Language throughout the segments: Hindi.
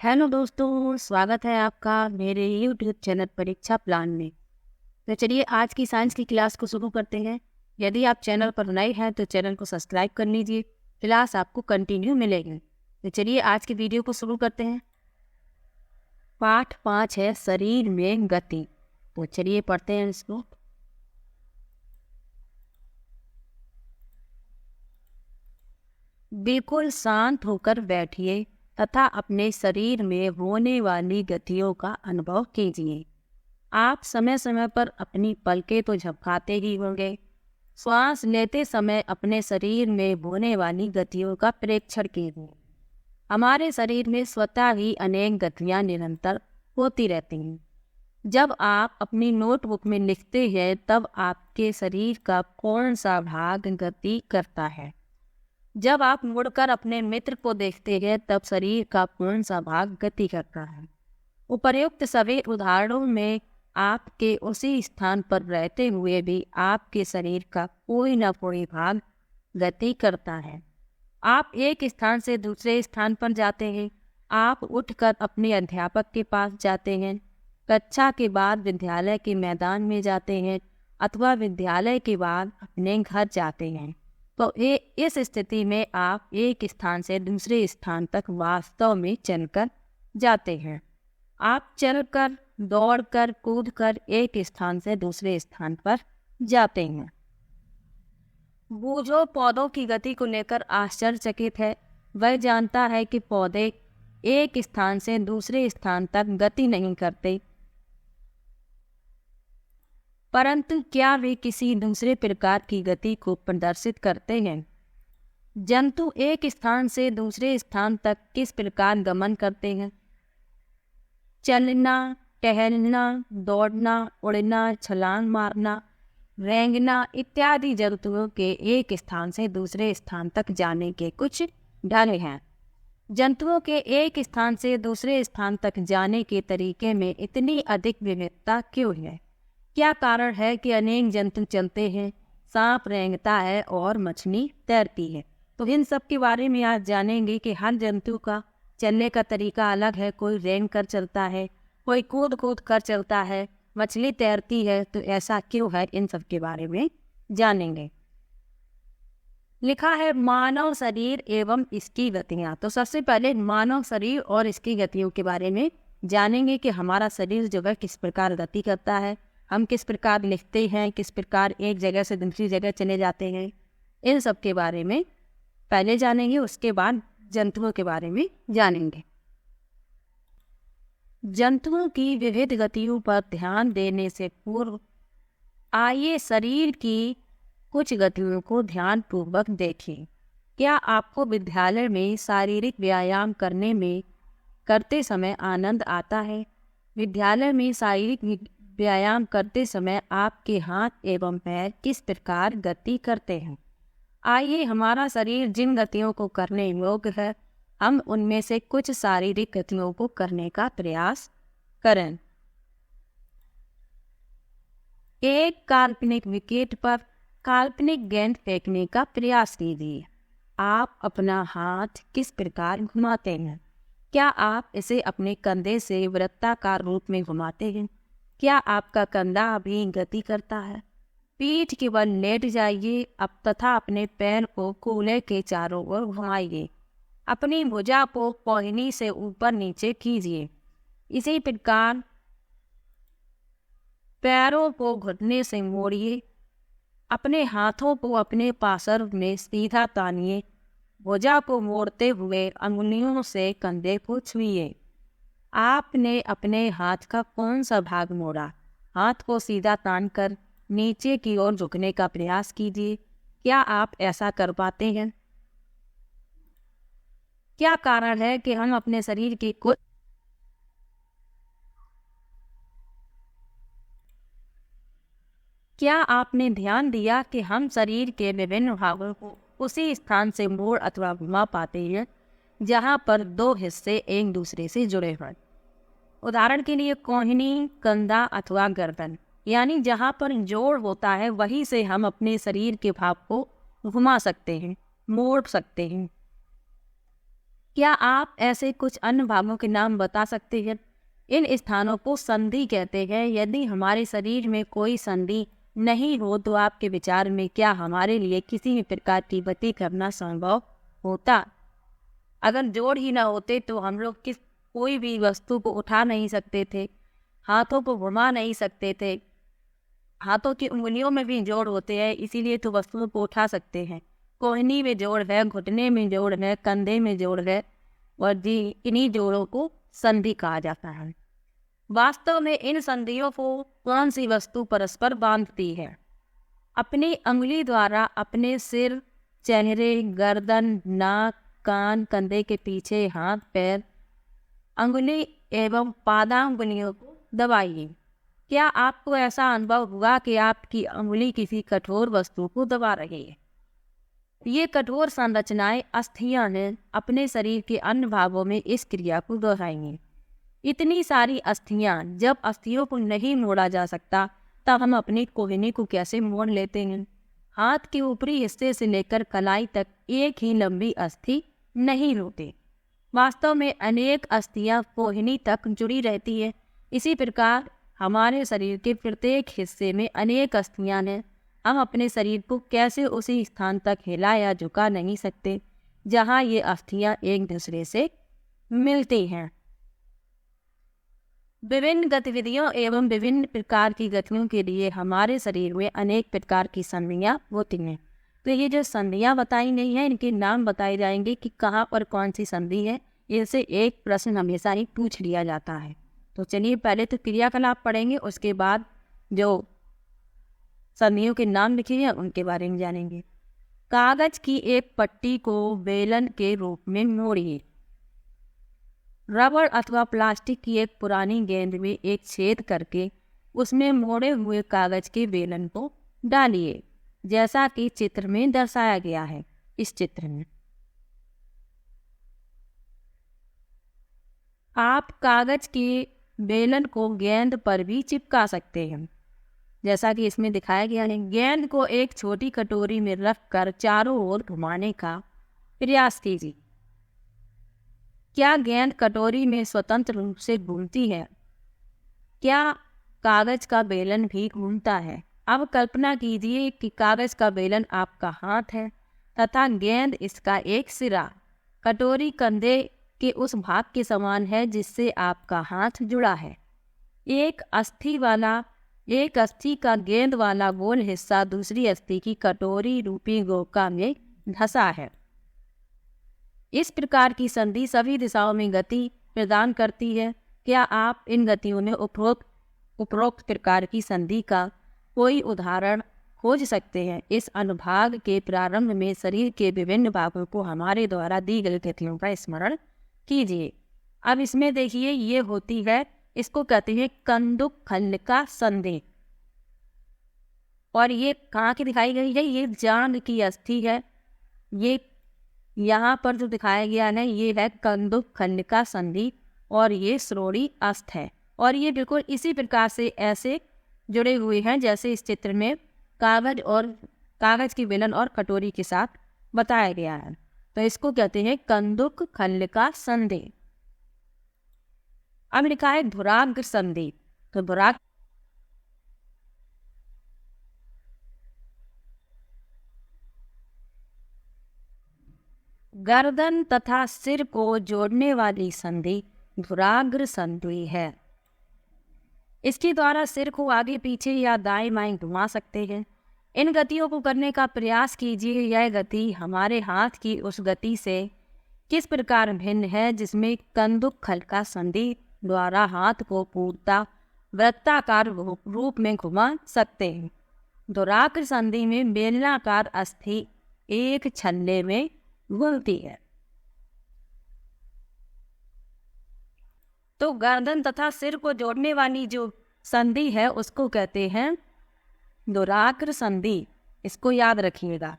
हेलो दोस्तों, स्वागत है आपका मेरे यूट्यूब चैनल परीक्षा प्लान में। तो चलिए आज की साइंस की क्लास को शुरू करते हैं। यदि आप चैनल पर नए हैं तो चैनल को सब्सक्राइब कर लीजिए, क्लास आपको कंटिन्यू मिलेगी। तो चलिए आज की वीडियो को शुरू करते हैं। पाठ 5 है शरीर में गति। तो चलिए पढ़ते हैं इसको। बिल्कुल शांत होकर बैठिए तथा अपने शरीर में होने वाली गतियों का अनुभव कीजिए। आप समय समय पर अपनी पलकें तो झपकाते ही होंगे। श्वास लेते समय अपने शरीर में होने वाली गतियों का प्रेक्षण कीजिए। हमारे शरीर में स्वतः ही अनेक गतियां निरंतर होती रहती हैं। जब आप अपनी नोटबुक में लिखते हैं तब आपके शरीर का कौन सा भाग गति करता है? जब आप मुड़कर अपने मित्र को देखते हैं तब शरीर का कौन सा भाग गति करता है? उपर्युक्त सभी उदाहरणों में आपके उसी स्थान पर रहते हुए भी आपके शरीर का कोई न कोई भाग गति करता है। आप एक स्थान से दूसरे स्थान पर जाते हैं। आप उठकर अपने अध्यापक के पास जाते हैं, कक्षा के बाद विद्यालय के मैदान में जाते हैं अथवा विद्यालय के बाद अपने घर जाते हैं। तो इस स्थिति में आप एक स्थान से दूसरे स्थान तक वास्तव में चलकर जाते हैं। आप चलकर, दौड़कर, कूदकर एक स्थान से दूसरे स्थान पर जाते हैं। वो जो पौधों की गति को लेकर आश्चर्यचकित है, वह जानता है कि पौधे एक स्थान से दूसरे स्थान तक गति नहीं करते, परंतु क्या वे किसी दूसरे प्रकार की गति को प्रदर्शित करते हैं? जंतु एक स्थान से दूसरे स्थान तक किस प्रकार गमन करते हैं? चलना, टहलना, दौड़ना, उड़ना, छलांग मारना, रेंगना इत्यादि जंतुओं के एक स्थान से दूसरे स्थान तक जाने के कुछ ढंग हैं। जंतुओं के एक स्थान से दूसरे स्थान तक जाने के तरीके में इतनी अधिक विविधता क्यों है? क्या कारण है कि अनेक जंतु चलते हैं, सांप रेंगता है और मछली तैरती है? तो इन सब के बारे में आज जानेंगे कि हर जंतु का चलने का तरीका अलग है। कोई रेंग कर चलता है, कोई कूद कूद कर चलता है, मछली तैरती है। तो ऐसा क्यों है, इन सब के बारे में जानेंगे। लिखा है मानव शरीर एवं इसकी गतियां। तो सबसे पहले मानव शरीर और इसकी गतियों के बारे में जानेंगे कि हमारा शरीर जो है किस प्रकार गति करता है, हम किस प्रकार लिखते हैं, किस प्रकार एक जगह से दूसरी जगह चले जाते हैं। इन सब के बारे में पहले जानेंगे, उसके बाद जंतुओं के बारे में जानेंगे। जंतुओं की विविध गतियों पर ध्यान देने से पूर्व आइए शरीर की कुछ गतियों को ध्यान पूर्वक देखें। क्या आपको विद्यालय में शारीरिक व्यायाम करते समय आनंद आता है? विद्यालय में शारीरिक व्यायाम करते समय आपके हाथ एवं पैर किस प्रकार गति करते हैं? आइए हमारा शरीर जिन गतियों को करने योग्य है, हम उनमें से कुछ शारीरिक गतियों को करने का प्रयास करें। एक काल्पनिक विकेट पर काल्पनिक गेंद फेंकने का प्रयास कीजिए। आप अपना हाथ किस प्रकार घुमाते हैं? क्या आप इसे अपने कंधे से वृत्ताकार रूप में घुमाते हैं? क्या आपका कंधा भी गति करता है? पीठ के बल लेट जाइए अब तथा अपने पैर को कूल्हे के चारों ओर घुमाइए। अपनी भुजा को पौहनी से ऊपर नीचे कीजिए। इसी प्रकार पैरों को घुटने से मोड़िए। अपने हाथों को अपने पार्श्व में सीधा तानिए। भुजा को मोड़ते हुए अंगुलियों से कंधे को छुइए। आपने अपने हाथ का कौन सा भाग मोड़ा? हाथ को सीधा तानकर नीचे की ओर झुकने का प्रयास कीजिए। क्या आप ऐसा कर पाते हैं? क्या कारण है कि हम अपने शरीर की क्या आपने ध्यान दिया कि हम शरीर के विभिन्न भागों को उसी स्थान से मोड़ अथवा घुमा पाते हैं जहां पर दो हिस्से एक दूसरे से जुड़े हुए? उदाहरण के लिए कोहनी, कंधा अथवा गर्दन, यानी जहाँ पर जोड़ होता है वहीं से हम अपने शरीर के भाग को घुमा सकते हैं, मोड़ सकते हैं। क्या आप ऐसे कुछ अन्य भागों के नाम बता सकते हैं? इन स्थानों को संधि कहते हैं। यदि हमारे शरीर में कोई संधि नहीं हो तो आपके विचार में क्या हमारे लिए किसी भी प्रकार की गति करना संभव होता? अगर जोड़ ही ना होते तो हम लोग कोई भी वस्तु को उठा नहीं सकते थे, हाथों को घुमा नहीं सकते थे। हाथों की उंगलियों में भी जोड़ होते हैं, इसीलिए तो वस्तुओं को उठा सकते हैं। कोहनी में जोड़ है, घुटने में जोड़ है, कंधे में जोड़ है, और जी इन्हीं जोड़ों को संधि कहा जाता है। वास्तव में इन संधियों को कौन सी वस्तु परस्पर बांधती है? अपनी अंगुली द्वारा अपने सिर, चेहरे, गर्दन, नाक, कान, कंधे के पीछे, हाथ, पैर, अंगुली एवं पादांगुलियों को दबाइए। क्या आपको ऐसा अनुभव हुआ कि आपकी अंगुली किसी कठोर वस्तु को दबा रही है? ये कठोर संरचनाएं अस्थियां हैं, अपने शरीर के अन्य भागों में इस क्रिया को दोहराएंगे। इतनी सारी अस्थियां, जब अस्थियों को नहीं मोड़ा जा सकता तब हम अपनी कोहनी को कैसे मोड़ लेते हैं? हाथ के ऊपरी हिस्से से लेकर कलाई तक एक ही लंबी अस्थि नहीं होती। वास्तव में अनेक अस्थियां कोहनी तक जुड़ी रहती है। इसी प्रकार हमारे शरीर के प्रत्येक हिस्से में अनेक अस्थियां हैं। हम अपने शरीर को कैसे उसी स्थान तक हिला या झुका नहीं सकते जहां ये अस्थियां एक दूसरे से मिलती हैं। विभिन्न गतिविधियों एवं विभिन्न प्रकार की गतियों के लिए हमारे शरीर में अनेक प्रकार की संधियां होती हैं। तो ये जो संधियां बताई गई हैं, इनके नाम बताए जाएंगे कि कहाँ पर कौन सी संधि है। इससे एक प्रश्न हमेशा ही पूछ लिया जाता है। तो चलिए पहले तो क्रियाकलाप पढ़ेंगे, उसके बाद जो संधियों के नाम लिखे हैं उनके बारे में जानेंगे। कागज की एक पट्टी को बेलन के रूप में मोड़िए। रबड़ अथवा प्लास्टिक की एक पुरानी गेंद में एक छेद करके उसमें मोड़े हुए कागज के बेलन को डालिए, जैसा कि चित्र में दर्शाया गया है। इस चित्र में आप कागज के बेलन को गेंद पर भी चिपका सकते हैं, जैसा कि इसमें दिखाया गया है। गेंद को एक छोटी कटोरी में रखकर चारों ओर घुमाने का प्रयास कीजिए। क्या गेंद कटोरी में स्वतंत्र रूप से घूमती है? क्या कागज का बेलन भी घूमता है? अब कल्पना कीजिए कि कागज का बेलन आपका हाथ है तथा गेंद इसका एक सिरा। कटोरी कंधे के उस भाग के समान है जिससे आपका हाथ जुड़ा है। एक अस्थि का गेंद वाला गोल हिस्सा दूसरी अस्थि की कटोरी रूपी गोका में धंसा है। इस प्रकार की संधि सभी दिशाओं में गति प्रदान करती है। क्या आप इन गतियों में उपरोक्त प्रकार की संधि का कोई उदाहरण खोज सकते हैं? इस अनुभाग के प्रारंभ में शरीर के विभिन्न भागों को हमारे द्वारा दी गई गतियों का स्मरण कीजिए। अब इसमें देखिए, ये होती है, इसको कहते हैं कंदुक खंडिका संधि। और ये कहाँ की दिखाई गई है? ये जांघ की अस्थि है। ये यहाँ पर जो दिखाया गया है ये है कंदुक खंडिका संधि, और ये श्रोणी अस्त है। और ये बिल्कुल इसी प्रकार से ऐसे जुड़े हुए हैं जैसे इस चित्र में कागज की बेलन और कटोरी के साथ बताया गया है। तो इसको कहते हैं कंदुक खंडिका संधि। अब लिखा है धुराग्र संधि। तो गर्दन तथा सिर को जोड़ने वाली संधि धुराग्र संधि है। इसके द्वारा सिर को आगे पीछे या दाएं बाएं घुमा सकते हैं। इन गतियों को करने का प्रयास कीजिए। यह गति हमारे हाथ की उस गति से किस प्रकार भिन्न है जिसमें कंदुक खंडिका संधि द्वारा हाथ को पूर्णतः वृत्ताकार रूप में घुमा सकते हैं। धुराग्र संधि में बेलनाकार अस्थि एक छल्ले में घूमती है। तो गर्दन तथा सिर को जोड़ने वाली जो संधि है उसको कहते हैं धुराग्र संधि। इसको याद रखिएगा।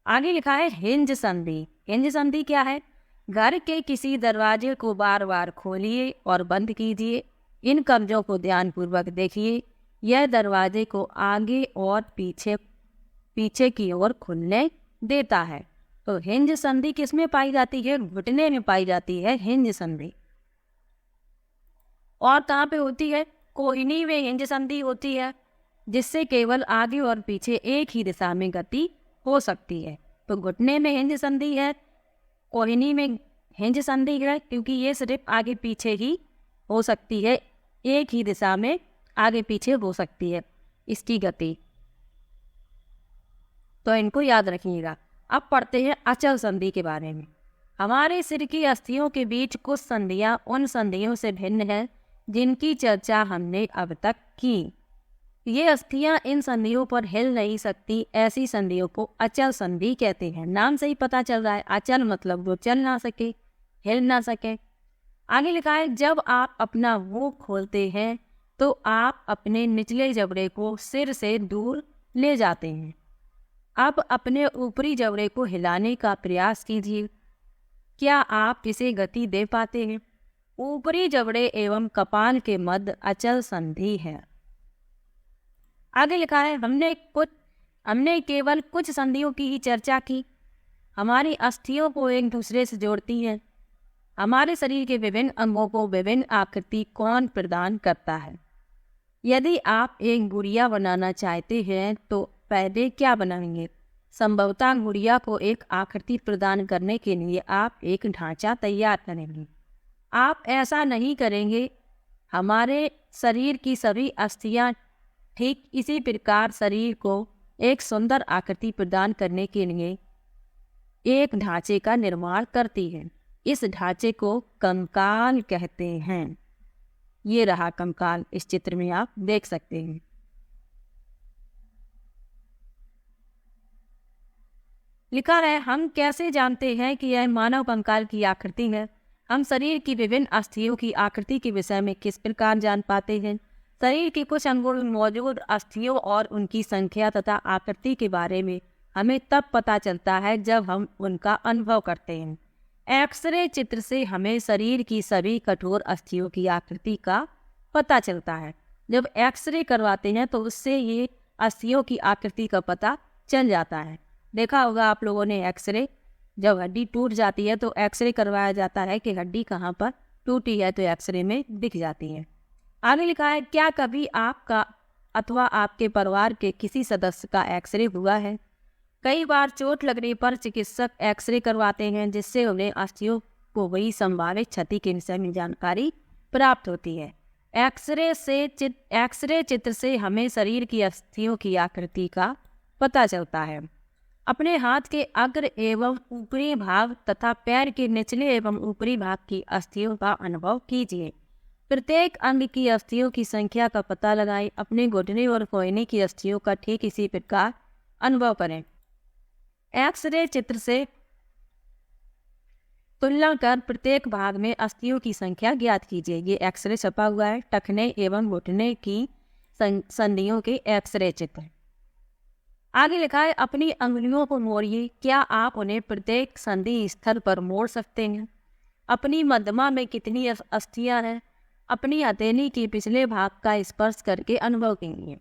आगे लिखा है हिंज संधि। हिंज संधि क्या है? घर के किसी दरवाजे को बार बार खोलिए और बंद कीजिए। इन कब्जों को ध्यानपूर्वक देखिए। यह दरवाजे को आगे और पीछे की ओर खुलने देता है। तो हिंज संधि किसमें पाई जाती है? घुटने में पाई जाती है हिंज संधि। और कहाँ पे होती है? कोहनी में हिंज संधि होती है, जिससे केवल आगे और पीछे एक ही दिशा में गति हो सकती है। तो घुटने में हिंज संधि है, कोहनी में हिंज संधि है, क्योंकि ये सिर्फ आगे पीछे ही हो सकती है, एक ही दिशा में आगे पीछे हो सकती है इसकी गति। तो इनको याद रखिएगा। अब पढ़ते हैं अचल संधि के बारे में। हमारे सिर की अस्थियों के बीच कुछ संधियां उन संधियों से भिन्न हैं जिनकी चर्चा हमने अब तक की। ये अस्थियां इन संधियों पर हिल नहीं सकती, ऐसी संधियों को अचल संधि कहते हैं। नाम से ही पता चल रहा है, अचल मतलब वो चल ना सके, हिल ना सके। आगे लिखा है, जब आप अपना मुंह खोलते हैं तो आप अपने निचले जबड़े को सिर से दूर ले जाते हैं। अब अपने ऊपरी जबड़े को हिलाने का प्रयास कीजिए। क्या आप इसे गति दे पाते हैं? ऊपरी जबड़े एवं कपाल के मध्य अचल संधि है। आगे लिखा है, हमने केवल कुछ संधियों की ही चर्चा की। हमारी अस्थियों को एक दूसरे से जोड़ती हैं। हमारे शरीर के विभिन्न अंगों को विभिन्न आकृति कौन प्रदान करता है? यदि आप एक गुड़िया बनाना चाहते हैं तो पहले क्या बनाएंगे? संभवतः गुड़िया को एक आकृति प्रदान करने के लिए आप एक ढांचा तैयार करेंगे। आप ऐसा नहीं करेंगे। हमारे शरीर की सभी अस्थियां ठीक इसी प्रकार शरीर को एक सुंदर आकृति प्रदान करने के लिए एक ढांचे का निर्माण करती है। इस ढांचे को कंकाल कहते हैं। ये रहा कंकाल, इस चित्र में आप देख सकते हैं। लिखा है, हम कैसे जानते हैं कि यह मानव कंकाल की आकृति है? हम शरीर की विभिन्न अस्थियों की आकृति के विषय में किस प्रकार जान पाते हैं? शरीर के कुछ अंगों में मौजूद अस्थियों और उनकी संख्या तथा आकृति के बारे में हमें तब पता चलता है जब हम उनका अनुभव करते हैं। एक्सरे चित्र से हमें शरीर की सभी कठोर अस्थियों की आकृति का पता चलता है। जब एक्सरे करवाते हैं तो उससे ये अस्थियों की आकृति का पता चल जाता है। देखा होगा आप लोगों ने एक्सरे, जब हड्डी टूट जाती है तो एक्सरे करवाया जाता है कि हड्डी कहाँ पर टूटी है, तो एक्सरे में दिख जाती है। आगे लिखा है, क्या कभी आपका अथवा आपके परिवार के किसी सदस्य का एक्सरे हुआ है? कई बार चोट लगने पर चिकित्सक एक्सरे करवाते हैं, जिससे उन्हें अस्थियों को हुई संभावित क्षति के विषय में जानकारी प्राप्त होती है। एक्सरे चित्र से हमें शरीर की अस्थियों की आकृति का पता चलता है। अपने हाथ के अग्र एवं ऊपरी भाग तथा पैर के निचले एवं ऊपरी भाग की अस्थियों का अनुभव कीजिए। प्रत्येक अंग की अस्थियों की संख्या का पता लगाएं। अपने घुटने और कोहनी की अस्थियों का ठीक इसी प्रकार अनुभव करें। एक्सरे चित्र से तुलना कर प्रत्येक भाग में अस्थियों की संख्या ज्ञात कीजिए। ये एक्सरे छपा हुआ है, टखने एवं घुटने की संधियों के एक्सरे चित्र। आगे लिखा है, अपनी अंगुलियों को मोड़िए। क्या आप उन्हें प्रत्येक संधि स्थल पर मोड़ सकते हैं? अपनी मध्यमा में कितनी अस्थियां हैं? अपनी हथेली के पिछले भाग का स्पर्श करके अनुभव कीजिए।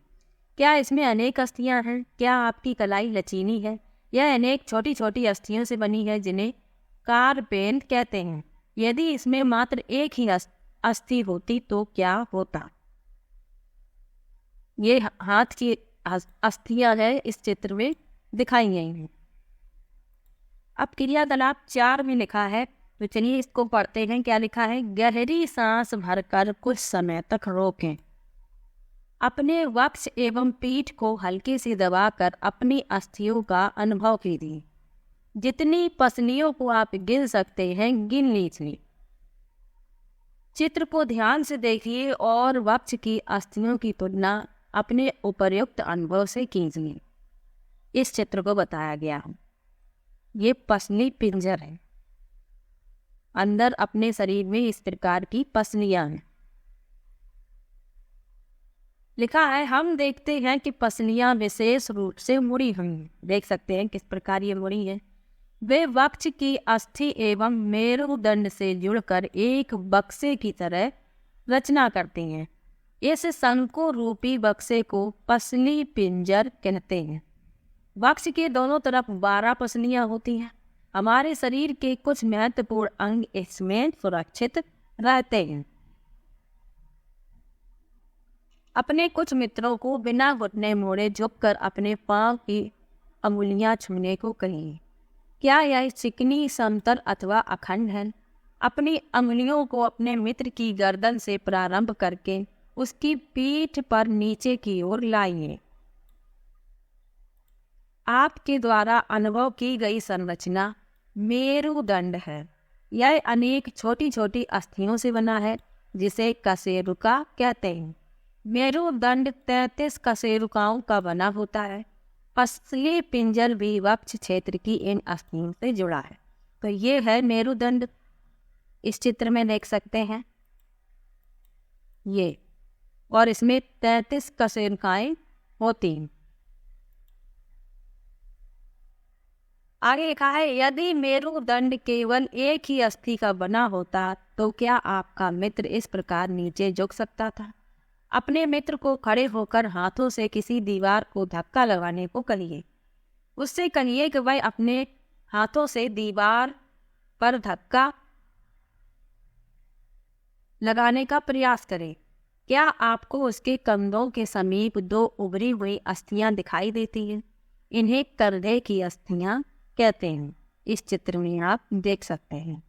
क्या इसमें अनेक अस्थियां हैं? क्या आपकी कलाई लचीनी है? यह अनेक छोटी छोटी अस्थियों से बनी है जिन्हें कारपेंट कहते हैं। यदि इसमें मात्र एक ही अस्थि होती तो क्या होता? ये हाथ की अस्थियां है, इस चित्र में दिखाई गई हैं। अब क्रियाकलाप 4 में लिखा है, तो चलिए इसको पढ़ते हैं। क्या लिखा है? गहरी सांस भरकर कुछ समय तक रोकें। अपने वक्ष एवं पीठ को हल्के से दबाकर अपनी अस्थियों का अनुभव कीजिए। जितनी पसलियों को आप गिन सकते हैं गिन लीजिए। चित्र को ध्यान से देखिए और वक्ष की अस्थियों की तुलना अपने उपर्युक्त अनुभव से कीजिए। इस चित्र को बताया गया है, ये पसली पिंजर है। अंदर अपने शरीर में इस प्रकार की पसलियां हैं। लिखा है, हम देखते हैं कि पसलियां विशेष रूप से मुड़ी हुई हैं। देख सकते हैं किस प्रकार ये मुड़ी है। वे वक्ष की अस्थि एवं मेरुदंड से जुड़कर एक बक्से की तरह रचना करती हैं। इस शंकु रूपी बक्से को पसली पिंजर कहते हैं। वक्ष के दोनों तरफ 12 पसलियां होती हैं। हमारे शरीर के कुछ महत्वपूर्ण अंग इसमें सुरक्षित रहते हैं। अपने कुछ मित्रों को बिना घुटने मोड़े झुककर अपने पांव की अंगुलियां छूने को कहिए। क्या यह चिकनी, समतल अथवा अखंड है? अपनी अंगुलियों को अपने मित्र की गर्दन से प्रारंभ करके उसकी पीठ पर नीचे की ओर लाइए। आपके द्वारा अनुभव की गई संरचना मेरुदंड है। यह अनेक छोटी छोटी अस्थियों से बना है जिसे कशेरुका कहते हैं। मेरुदंड 33 कशेरुकाओं का बना होता है। असली पिंजर भी वक्ष क्षेत्र की इन अस्थियों से जुड़ा है। तो ये है मेरुदंड, इस चित्र में देख सकते हैं ये, और इसमें 33 कशेरुकाएं होती हैं। आगे लिखा है, यदि मेरुदंड केवल एक ही अस्थि का बना होता तो क्या आपका मित्र इस प्रकार नीचे झुक सकता था? अपने मित्र को खड़े होकर हाथों से किसी दीवार को धक्का लगाने को कहिए। उससे कहिए कि वह अपने हाथों से दीवार पर धक्का लगाने का प्रयास करे। क्या आपको उसके कंधों के समीप 2 उभरी हुई अस्थियां दिखाई देती हैं? इन्हें कंधे की अस्थियां कहते हैं। इस चित्र में आप देख सकते हैं।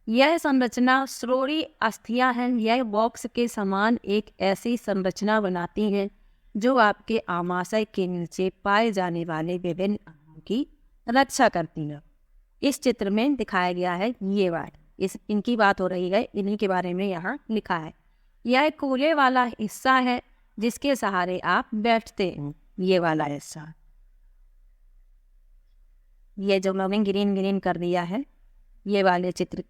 यह संरचना श्रोणि अस्थियां हैं। यह बॉक्स के समान एक ऐसी संरचना बनाती हैं जो आपके आमाशय के नीचे पाए जाने वाले विभिन्न अंगों की रक्षा करती है। इस चित्र में दिखाया गया है ये इनकी बात हो रही है, इन्हीं के बारे में यहाँ लिखा है। यह कूल्हे वाला हिस्सा है जिसके सहारे आप बैठते हैं। ये वाला हिस्सा, ये जो मैंने ग्रीन कर दिया है, ये वाले चित्र,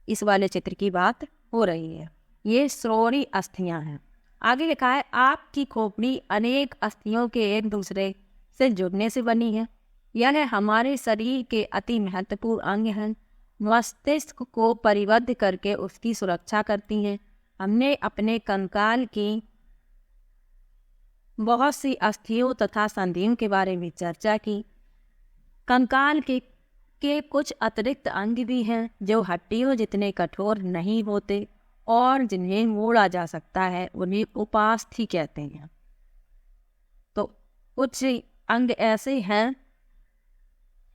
इस वाले चित्र की बात हो रही है। ये श्रोणि अस्थियां हैं। आगे लिखा है, आपकी खोपड़ी अनेक अस्थियों के एक दूसरे से जुड़ने से बनी है। यह हमारे शरीर के अति महत्वपूर्ण अंग हैं। मस्तिष्क को परिबद्ध करके उसकी सुरक्षा करती हैं। हमने अपने कंकाल की बहुत सी अस्थियों तथा संधियों के बारे में चर्चा की। कंकाल के कुछ अतिरिक्त अंग भी हैं जो हड्डियों जितने कठोर नहीं होते और जिन्हें मोड़ा जा सकता है, उन्हें उपास्थि कहते हैं। तो कुछ अंग ऐसे हैं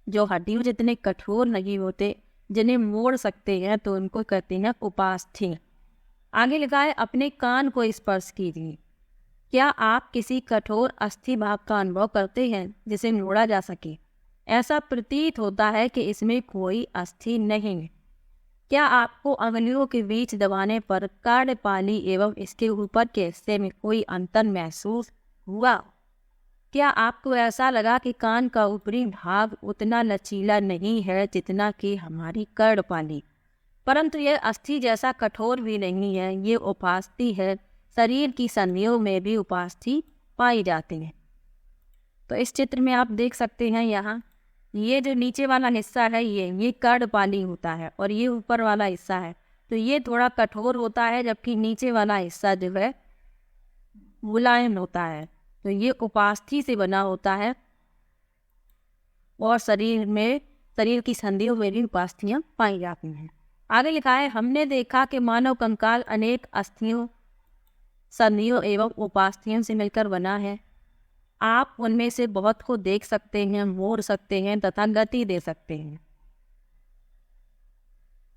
जो हड्डियों जितने कठोर नहीं होते, जिन्हें मोड़ सकते हैं, तो उनको कहते हैं उपास्थि। आगे लिखा है, अपने कान को स्पर्श कीजिए। क्या आप किसी कठोर अस्थि भाग का अनुभव करते हैं जिसे मोड़ा जा सके? ऐसा प्रतीत होता है कि इसमें कोई अस्थि नहीं है। क्या आपको अंगुलियों के बीच दबाने पर कार्यपाली एवं इसके ऊपर के हिस्से में कोई अंतर महसूस हुआ? क्या आपको ऐसा लगा कि कान का ऊपरी भाग उतना लचीला नहीं है जितना कि हमारी कर्णपाली, परंतु यह अस्थि जैसा कठोर भी नहीं है, ये उपास्थि है। शरीर की संधियों में भी उपास्थि पाई जाती है। तो इस चित्र में आप देख सकते हैं, यहाँ ये जो नीचे वाला हिस्सा है ये कर्णपाली होता है और ये ऊपर वाला हिस्सा है, तो ये थोड़ा कठोर होता है, जबकि नीचे वाला हिस्सा जो है मुलायम होता है। तो ये उपास्थि से बना होता है और शरीर की संधियों में भी उपास्थियां पाई जाती हैं। आगे लिखा है, हमने देखा कि मानव कंकाल अनेक अस्थियों, संधियों एवं उपास्थियों से मिलकर बना है। आप उनमें से बहुत को देख सकते हैं, मोड़ सकते हैं तथा गति दे सकते हैं।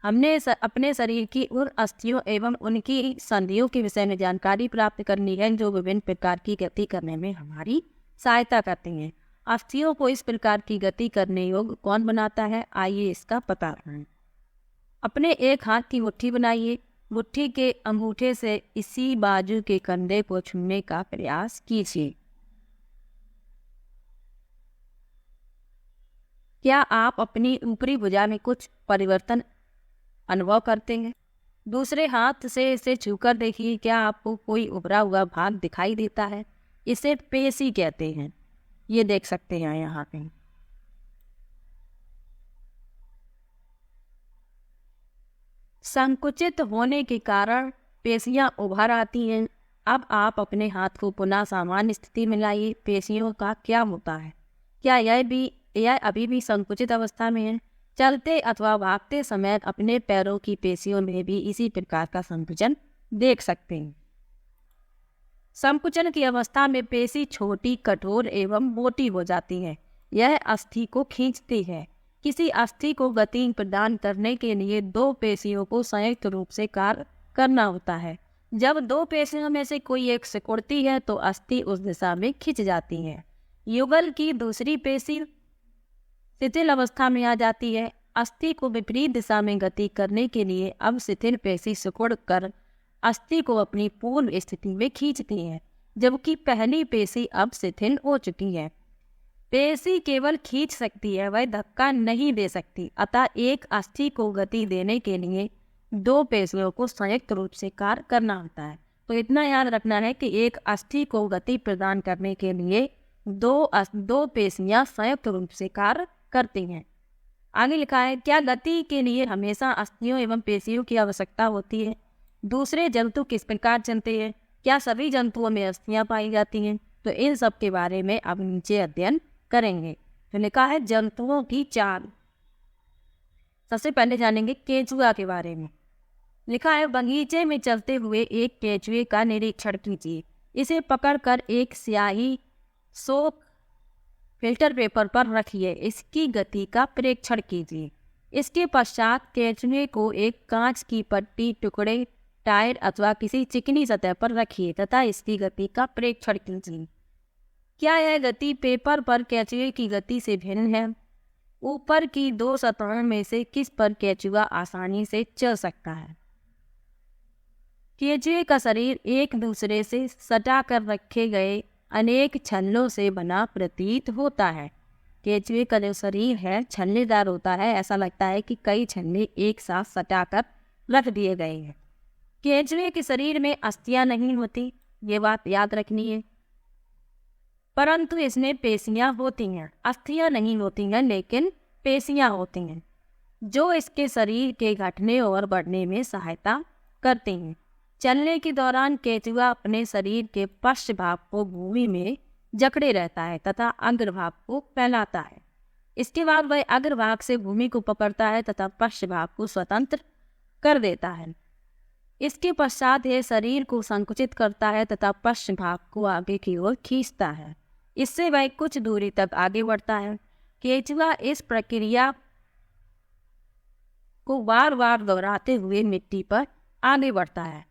हमने अपने शरीर की उन अस्थियों एवं उनकी संधियों के विषय में जानकारी प्राप्त करनी है जो विभिन्न प्रकार की गति करने में हमारी सहायता करती हैं। अस्थियों को इस प्रकार की गति करने योग्य कौन बनाता है? आइए इसका पता करें। अपने एक हाथ की मुट्ठी बनाइए। मुट्ठी के अंगूठे से इसी बाजू के कंधे को छूने का प्रयास कीजिए। क्या आप अपनी ऊपरी भुजा में कुछ परिवर्तन अनुभव करते हैं? दूसरे हाथ से इसे छूकर देखिए, क्या आपको कोई उभरा हुआ भाग दिखाई देता है? इसे पेशी कहते हैं। ये देख सकते हैं यहाँ पे। संकुचित होने के कारण पेशियां उभर आती हैं। अब आप अपने हाथ को पुनः सामान्य स्थिति में लाइए। पेशियों का क्या होता है? क्या यह अभी भी संकुचित अवस्था में है? चलते अथवा भागते समय अपने पैरों की पेशियों में भी इसी प्रकार का संकुचन देख सकते हैं। संकुचन की अवस्था में पेशी छोटी, कठोर एवं मोटी हो जाती है। यह अस्थि को खींचती है। किसी अस्थि को गति प्रदान करने के लिए दो पेशियों को संयुक्त रूप से कार्य करना होता है। जब दो पेशियों में से कोई एक सिकुड़ती है तो अस्थि उस दिशा में खिंच जाती है। युगल की दूसरी पेशी शिथिल अवस्था में आ जाती है। अस्थि को विपरीत दिशा में गति करने के लिए अब शिथिल पेशी सिकुड़ कर अस्थि को अपनी पूर्ण स्थिति में खींचती है, जबकि पहली पेशी अब शिथिल हो चुकी है। पेशी केवल खींच सकती है, वह धक्का नहीं दे सकती। अतः एक अस्थि को गति देने के लिए दो पेशियों को संयुक्त रूप से कार्य करना होता है। तो इतना याद रखना है कि एक अस्थि को गति प्रदान करने के लिए दो पेशियां संयुक्त रूप से कार्य करती हैं। आगे लिखा है, क्या गति के लिए हमेशा अस्थियों एवं पेशियों की आवश्यकता होती है? दूसरे जंतु किस प्रकार चलते हैं? क्या सभी जंतुओं में अस्थियां पाई जाती हैं? तो इन सब के बारे में अब नीचे अध्ययन करेंगे। तो लिखा है जंतुओं की चाल। सबसे पहले जानेंगे केंचुआ के बारे में। लिखा है, बगीचे में चलते हुए एक केंचुए का निरीक्षण कीजिए। इसे पकड़कर एक स्याही सोक फिल्टर पेपर पर रखिए। इसकी गति का परीक्षण कीजिए। इसके पश्चात केंचुए को एक कांच की पट्टी, टुकड़े, टायर अथवा किसी चिकनी सतह पर रखिए तथा इसकी गति का परीक्षण कीजिए। क्या यह गति पेपर पर केंचुए की गति से भिन्न है? ऊपर की दो सतहों में से किस पर केंचुआ आसानी से चल सकता है? केंचुए का शरीर एक दूसरे से सटा कर रखे गए अनेक छल्लों से बना प्रतीत होता है। केंचुए का जो शरीर है छल्लेदार होता है, ऐसा लगता है कि कई छल्ले एक साथ सटाकर रख दिए गए हैं। केंचुए के शरीर में अस्थियां नहीं होती, ये बात याद रखनी है, परंतु इसमें पेशियां होती हैं। अस्थियां नहीं होती हैं लेकिन पेशियां होती हैं, जो इसके शरीर के घटने और बढ़ने में सहायता करती हैं। चलने के दौरान केंचुआ अपने शरीर के पश्च भाग को भूमि में जकड़े रहता है तथा अग्रभाग को फैलाता है। इसके बाद वह अग्रभाग से भूमि को पकड़ता है तथा पश्च भाग को स्वतंत्र कर देता है। इसके पश्चात यह शरीर को संकुचित करता है तथा पश्च भाग को आगे की ओर खींचता है। इससे वह कुछ दूरी तक आगे बढ़ता है। केंचुआ इस प्रक्रिया को बार बार दोहराते हुए मिट्टी पर आगे बढ़ता है।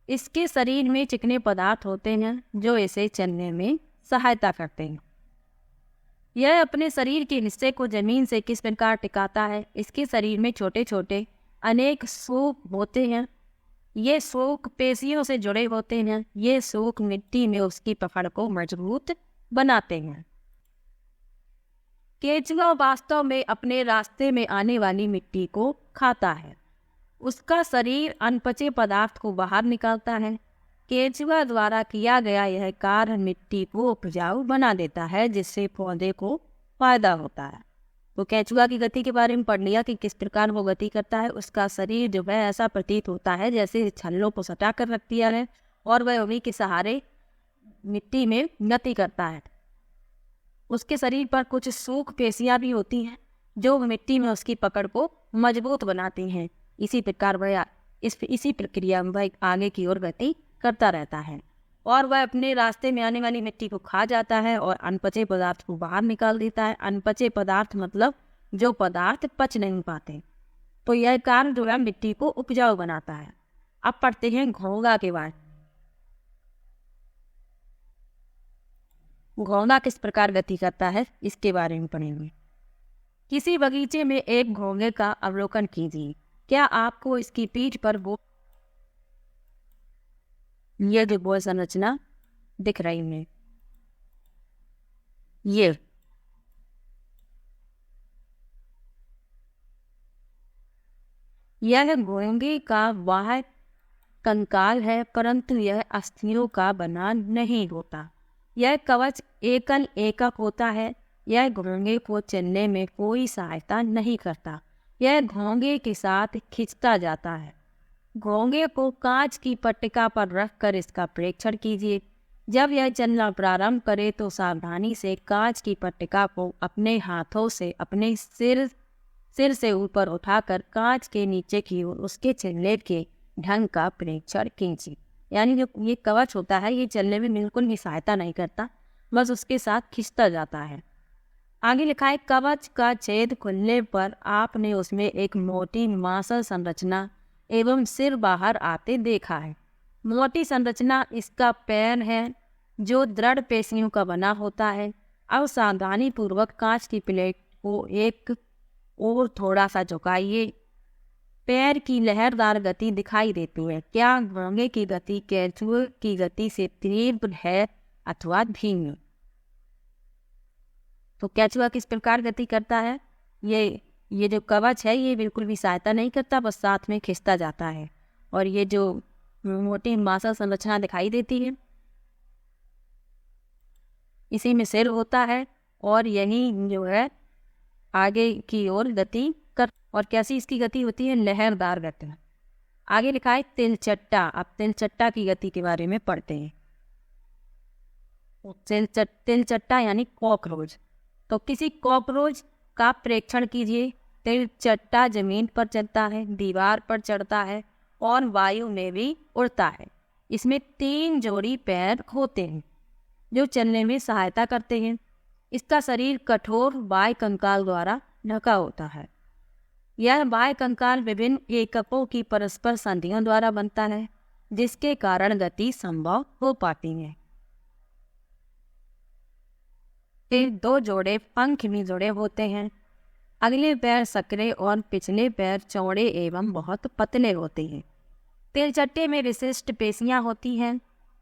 इसके शरीर में चिकने पदार्थ होते हैं जो इसे चलने में सहायता करते हैं। यह अपने शरीर के हिस्से को जमीन से किस प्रकार टिकाता है? इसके शरीर में छोटे छोटे अनेक सूक होते हैं। ये सूक पेशियों से जुड़े होते हैं। ये सूक मिट्टी में उसकी पकड़ को मजबूत बनाते हैं। केंचुआ वास्तव में अपने रास्ते में आने वाली मिट्टी को खाता है। उसका शरीर अनपचे पदार्थ को बाहर निकालता है। केंचुआ द्वारा किया गया यह कार्य मिट्टी को उपजाऊ बना देता है, जिससे पौधे को फायदा होता है। तो केंचुआ की गति के बारे में पढ़ लिया कि किस प्रकार वो गति करता है। उसका शरीर जो है ऐसा प्रतीत होता है जैसे छल्लों को सटा कर रख दिया है और वह उन्हीं के सहारे मिट्टी में गति करता है। उसके शरीर पर कुछ सूख पेशियां भी होती हैं जो मिट्टी में उसकी पकड़ को मजबूत बनाती हैं। इसी प्रकार वह इसी प्रक्रिया में वह आगे की ओर गति करता रहता है और वह अपने रास्ते में आने वाली मिट्टी को खा जाता है और अनपचे पदार्थ को बाहर निकाल देता है। अनपचे पदार्थ मतलब जो पदार्थ पच नहीं पाते। तो यह कार्य जो है मिट्टी को उपजाऊ बनाता है। अब पढ़ते हैं घोंघा के बारे में। घोंघा किस प्रकार गति करता है इसके बारे में पढ़ेंगे। किसी बगीचे में एक घोंघे का अवलोकन कीजिए। क्या आपको इसकी पीठ पर ये जो बोल संरचना दिख रही है, यह घोंघे का बाह्य कंकाल है, परंतु यह अस्थियों का बना नहीं होता। यह कवच एकल एकक होता है। यह घोंघे को चलने में कोई सहायता नहीं करता। यह घोंघे के साथ खिंचता जाता है। घोंघे को कांच की पट्टिका पर रखकर इसका परीक्षण कीजिए। जब यह चलना प्रारंभ करे तो सावधानी से कांच की पट्टिका को अपने हाथों से अपने सिर से ऊपर उठाकर कांच के नीचे की ओर उसके चलने के ढंग का परीक्षण कीजिए। यानी जो ये कवच होता है ये चलने में बिल्कुल भी सहायता नहीं करता, बस उसके साथ खिंचता जाता है। आगे लिखा है, कवच का छेद खुलने पर आपने उसमें एक मोटी मांसल संरचना एवं सिर बाहर आते देखा है। मोटी संरचना इसका पैर है जो दृढ़ पेशियों का बना होता है। अब सावधानी पूर्वक कांच की प्लेट को एक और थोड़ा सा झुकाइए। पैर की लहरदार गति दिखाई देती है। क्या घोंगे की गति केंचुए की गति से तीव्र है अथवा धीमी? तो केंचुआ किस प्रकार गति करता है? ये जो कवच है ये बिल्कुल भी सहायता नहीं करता, बस साथ में खिंचता जाता है। और ये जो मोटी मांसल संरचना दिखाई देती है इसी में सिर होता है और यही जो है आगे की ओर गति कर। और कैसी इसकी गति होती है? लहरदार गति। आगे लिखा है तिलचट्टा। अब तिलचट्टा की गति के बारे में पढ़ते हैं। तिलचट्टा यानी कॉकरोच। तो किसी कॉकरोच का प्रेक्षण कीजिए। तिलचट्टा जमीन पर चलता है, दीवार पर चढ़ता है और वायु में भी उड़ता है। इसमें 3 जोड़ी पैर होते हैं जो चलने में सहायता करते हैं। इसका शरीर कठोर बाह्य कंकाल द्वारा ढका होता है। यह बाह्य कंकाल विभिन्न एककों की परस्पर संधियों द्वारा बनता है जिसके कारण गति संभव हो पाती है। फिर 2 जोड़े पंख भी जुड़े होते हैं। अगले पैर सकरे और पिछले पैर चौड़े एवं बहुत पतले होते हैं। तिलचट्टे में विशिष्ट पेशियां होती हैं।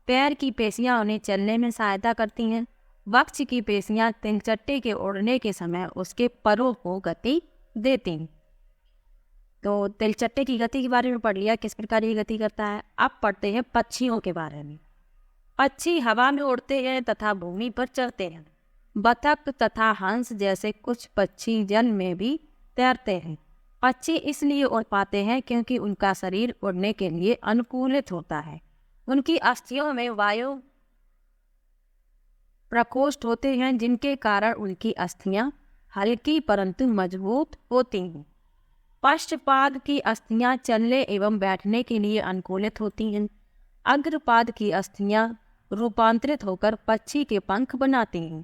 पैर की पेशियां उन्हें चलने में सहायता करती हैं। वक्ष की पेशियां तिलचट्टे के उड़ने के समय उसके परों को गति देती हैं। तो तिलचट्टे की गति के बारे में पढ़ लिया, किस प्रकार ये गति करता है। अब पढ़ते हैं पक्षियों के बारे में। पक्षी हवा में उड़ते हैं तथा भूमि पर चलते हैं। बतख तथा हंस जैसे कुछ पक्षी जल में भी तैरते हैं। पक्षी इसलिए उड़ पाते हैं क्योंकि उनका शरीर उड़ने के लिए अनुकूलित होता है। उनकी अस्थियों में वायु प्रकोष्ठ होते हैं जिनके कारण उनकी अस्थियां हल्की परंतु मजबूत होती हैं। पश्चपाद की अस्थियां चलने एवं बैठने के लिए अनुकूलित होती हैं। अग्रपाद की अस्थियां रूपांतरित होकर पक्षी के पंख बनाती हैं।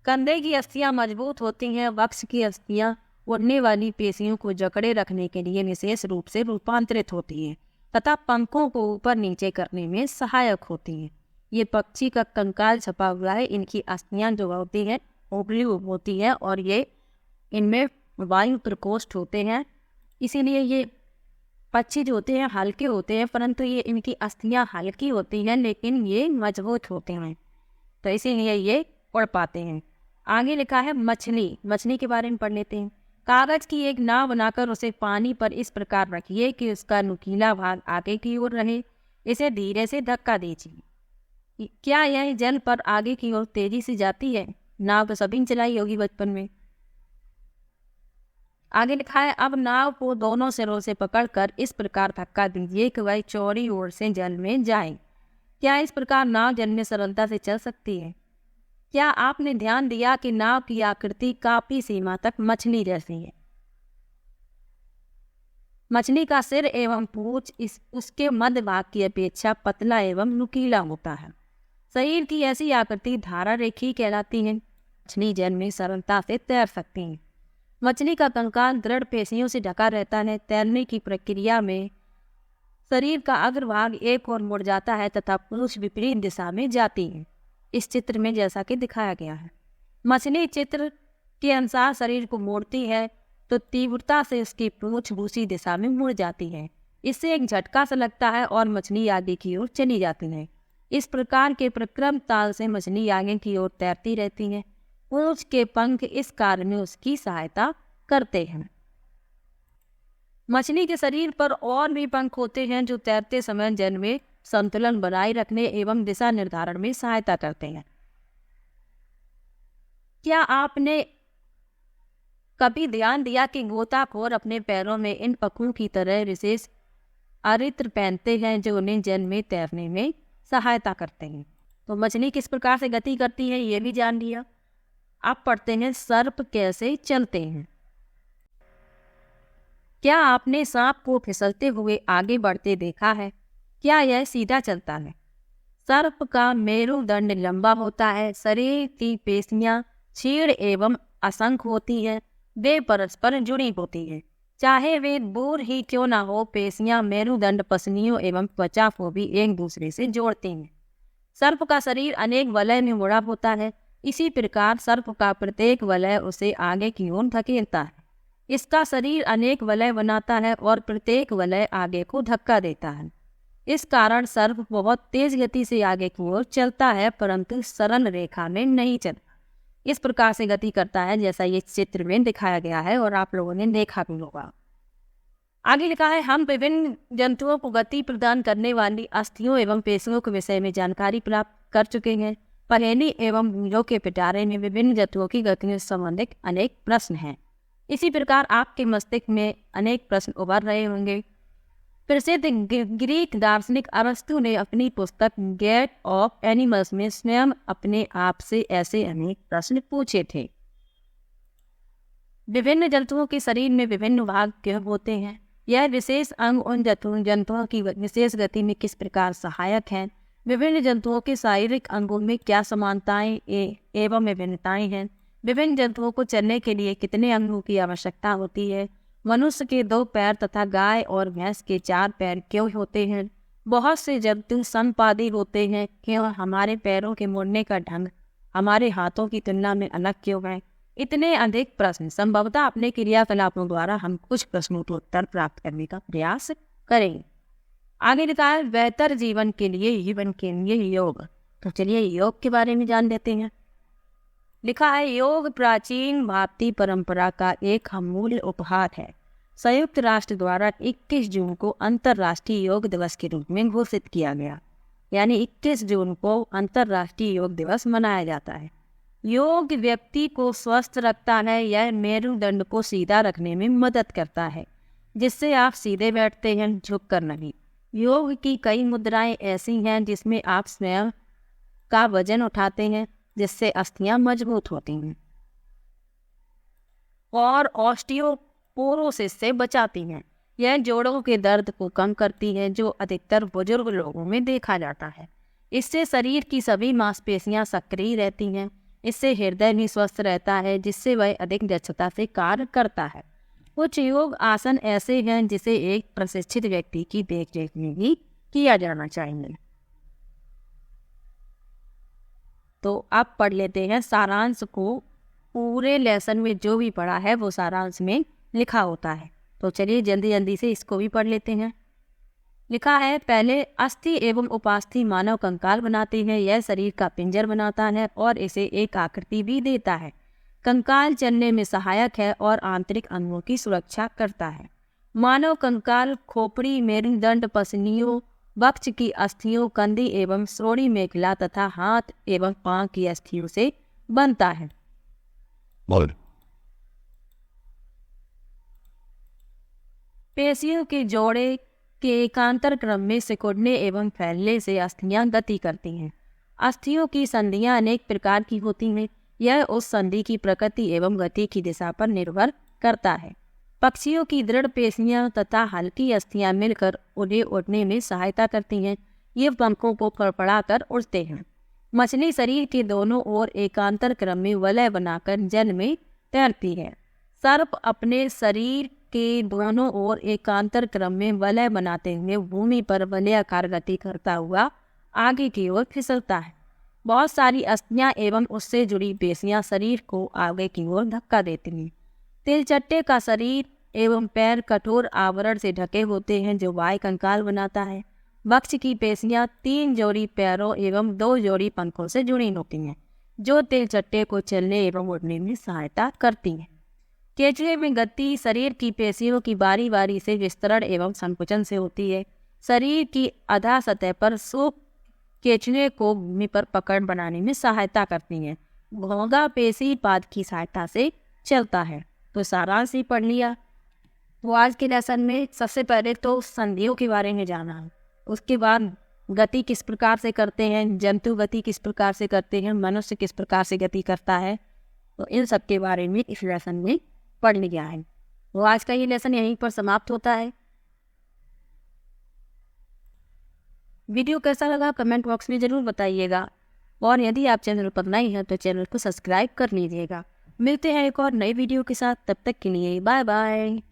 कंधे की अस्थियां मजबूत होती हैं। वक्ष की अस्थियां उड़ने वाली पेशियों को जकड़े रखने के लिए विशेष रूप से रूपांतरित होती हैं तथा पंखों को ऊपर नीचे करने में सहायक होती हैं। ये पक्षी का कंकाल छपा हुआ है। इनकी अस्थियां जो होती हैं ऊपरी होती हैं और ये इनमें वायु प्रकोष्ठ होते हैं। इसीलिए ये पक्षी जो होते हैं हल्के होते हैं, परंतु ये इनकी अस्थियां हल्की होती हैं लेकिन ये मजबूत होते हैं, तो इसीलिए ये उड़ पाते हैं। आगे लिखा है मछली। मछली के बारे में पढ़ लेते हैं। कागज की एक नाव बनाकर उसे पानी पर इस प्रकार रखिए कि उसका नुकीला भाग आगे की ओर रहे। इसे धीरे से धक्का दीजिए। क्या यह जल पर आगे की ओर तेजी से जाती है? नाव तो सभी ने चलाई होगी बचपन में। आगे लिखा है अब नाव को दोनों सिरों से पकड़कर इस प्रकार धक्का दीजिए कि वह चौड़ी ओर से जल में जाए। क्या इस प्रकार नाव जल में सरलता से चल सकती है? क्या आपने ध्यान दिया कि नाव की आकृति काफी सीमा तक मछली जैसी है? मछली का सिर एवं पूंछ उसके मध्य भाग की अपेक्षा पतला एवं नुकीला होता है। शरीर की ऐसी आकृति धारा रेखी कहलाती है। मछली जल में सरलता से तैर सकती है। मछली का कंकाल दृढ़ पेशियों से ढका रहता है। तैरने की प्रक्रिया में शरीर का अग्रभाग एक ओर मुड़ जाता है तथा पूंछ विपरीत दिशा में जाती है, इस चित्र में जैसा कि दिखाया गया है। मछली चित्र के अनुसार शरीर को मोड़ती है तो तीव्रता से उसकी पूंछ दूसरी दिशा में मुड़ जाती है। इससे एक झटका सा लगता है और मछली आगे की ओर चली जाती है। इस प्रकार के प्रक्रम ताल से मछली आगे की ओर तैरती रहती है। पूंछ के पंख इस कार्य में उसकी सहायता करते हैं। मछली के शरीर पर और भी पंख होते हैं जो तैरते समय जल में संतुलन बनाए रखने एवं दिशा निर्धारण में सहायता करते हैं। क्या आपने कभी ध्यान दिया कि गोताखोर अपने पैरों में इन पंखों की तरह विशेष अरित्र पहनते हैं जो उन्हें जल में तैरने में सहायता करते हैं? तो मछली किस प्रकार से गति करती है ये भी जान लिया। अब पढ़ते हैं सर्प कैसे चलते हैं। क्या आपने सांप को फिसलते हुए आगे बढ़ते देखा है? क्या यह सीधा चलता है? सर्प का मेरुदंड लंबा होता है, शरीर की पेशियां क्षीण एवं असंख्य होती हैं, वे परस्पर जुड़ी होती हैं। चाहे वे दूर ही क्यों ना हो, पेशियां मेरुदंड, पसलियों एवं त्वचा को भी एक दूसरे से जोड़ती हैं। सर्प का शरीर अनेक वलय में मुड़ा होता है। इसी प्रकार सर्प का प्रत्येक वलय उसे आगे की ओर धकेलता है। इसका शरीर अनेक वलय बनाता है और प्रत्येक वलय आगे को धक्का देता है। इस कारण सर्प बहुत तेज गति से आगे की ओर चलता है, परंतु सरल रेखा में नहीं चलता। इस प्रकार से गति करता है जैसा ये चित्र में दिखाया गया है और आप लोगों ने देखा भी होगा। आगे लिखा है, हम विभिन्न जंतुओं को गति प्रदान करने वाली अस्थियों एवं पेशियों के विषय में जानकारी प्राप्त कर चुके हैं। पहेली एवं बूझों के पिटारे में विभिन्न जंतुओं की गतियों से संबंधित अनेक प्रश्न हैं। इसी प्रकार आपके मस्तिष्क में अनेक प्रश्न उभर रहे होंगे। प्रसिद्ध ग्रीक दार्शनिक अरस्तु ने अपनी पुस्तक गेट ऑफ एनिमल्स में स्वयं अपने आप से ऐसे अनेक प्रश्न पूछे थे। विभिन्न जंतुओं के शरीर में विभिन्न भाग क्यों होते हैं? यह विशेष अंग उन जंतुओं की विशेष गति में किस प्रकार सहायक हैं? विभिन्न जंतुओं के शारीरिक अंगों में क्या समानताएं एवं विभिन्नताएं हैं? विभिन्न जंतुओं को चलने के लिए कितने अंगों की आवश्यकता होती है? मनुष्य के 2 पैर तथा गाय और भैंस के 4 पैर क्यों होते हैं? बहुत से जंतु संपादी होते हैं, क्यों हमारे पैरों के मुड़ने का ढंग हमारे हाथों की तुलना में अलग क्यों है? इतने अधिक प्रश्न संभवतः अपने क्रियाकलापों द्वारा हम कुछ प्रश्नों के उत्तर प्राप्त करने का प्रयास करेंगे। आगे लिखा है, बेहतर जीवन के लिए योग। तो चलिए योग के बारे में जान लेते हैं। लिखा है, योग प्राचीन भारतीय परंपरा का एक अमूल्य उपहार है। संयुक्त राष्ट्र द्वारा 21 जून को अंतर्राष्ट्रीय योग दिवस के रूप में घोषित किया गया। यानी 21 जून को अंतर्राष्ट्रीय योग दिवस मनाया जाता है। योग व्यक्ति को स्वस्थ रखता है। यह मेरुदंड को सीधा रखने में मदद करता है, जिससे आप सीधे बैठते हैं, झुककर नहीं। योग की कई मुद्राएं ऐसी हैं जिसमें आप स्वयं का वजन उठाते हैं, जिससे अस्थियां मजबूत होती हैं और ऑस्टियोपोरोसिस से बचाती हैं। यह जोड़ों के दर्द को कम करती है, जो अधिकतर बुजुर्ग लोगों में देखा जाता है। इससे शरीर की सभी मांसपेशियां सक्रिय रहती हैं। इससे हृदय भी स्वस्थ रहता है, जिससे वह अधिक दक्षता से कार्य करता है। कुछ योग आसन ऐसे हैं जिसे एक प्रशिक्षित व्यक्ति की देखरेख में ही किया जाना चाहिए। तो अब पढ़ लेते हैं सारांश को। पूरे लेसन में जो भी पढ़ा है वो सारांश में लिखा होता है। तो चलिए जल्दी जल्दी से इसको भी पढ़ लेते हैं। लिखा है, पहले अस्थि एवं उपास्थि मानव कंकाल बनाते हैं। यह शरीर का पिंजर बनाता है और इसे एक आकृति भी देता है। कंकाल चलने में सहायक है और आंतरिक अंगों की सुरक्षा करता है। मानव कंकाल खोपड़ी, मेरुदंड, पसलियों, वक्ष की अस्थियों, कंधी एवं श्रोणि मेखला तथा हाथ एवं पांव की अस्थियों से बनता है। पेशियों के जोड़े के एकांतर क्रम में सिकुड़ने एवं फैलने से अस्थियां गति करती हैं। अस्थियों की संधियां अनेक प्रकार की होती हैं। यह उस संधि की प्रकृति एवं गति की दिशा पर निर्भर करता है। पक्षियों की दृढ़ पेशियां तथा हल्की अस्थियां मिलकर उन्हें उड़ने में सहायता करती हैं। ये पंखों को फड़फड़ाकर उड़ते हैं। मछली शरीर के दोनों ओर एकांतर क्रम में वलय बनाकर जल में तैरती है। सर्प अपने शरीर के दोनों ओर एकांतर क्रम में वलय बनाते हुए भूमि पर वलयाकार गति करता हुआ आगे की ओर फिसलता है। बहुत सारी अस्थियां एवं उससे जुड़ी पेशियां शरीर को आगे की ओर धक्का देती हैं। तिलचट्टे का शरीर एवं पैर कठोर आवरण से ढके होते हैं, जो वायु कंकाल बनाता है। वक्ष की पेशियां 3 जोड़ी पैरों एवं 2 जोड़ी पंखों से जुड़ी होती हैं, जो तिलचट्टे को चलने एवं उड़ने में सहायता करती हैं। केचुए में गति शरीर की पेशियों की बारी बारी से विस्तरण एवं संकुचन से होती है। शरीर की आधा सतह पर सूप केचुए को भूमि पर पकड़ बनाने में सहायता करती हैं। घोंघा पेशी पाद की सहायता से चलता है। तो सारांश ही पढ़ लिया। तो आज के लेसन में सबसे पहले तो संधियों के बारे में जाना है, उसके बाद गति किस प्रकार से करते हैं, जंतु गति किस प्रकार से करते हैं, मनुष्य किस प्रकार से गति करता है, तो इन सब के बारे में इस लेसन में पढ़ लिया है। तो आज का ये लेसन यहीं पर समाप्त होता है। वीडियो कैसा लगा कमेंट बॉक्स में ज़रूर बताइएगा, और यदि आप चैनल पर नए हैं तो चैनल को सब्सक्राइब कर लीजिएगा। मिलते हैं एक और नई वीडियो के साथ, तब तक के लिए बाय बाय।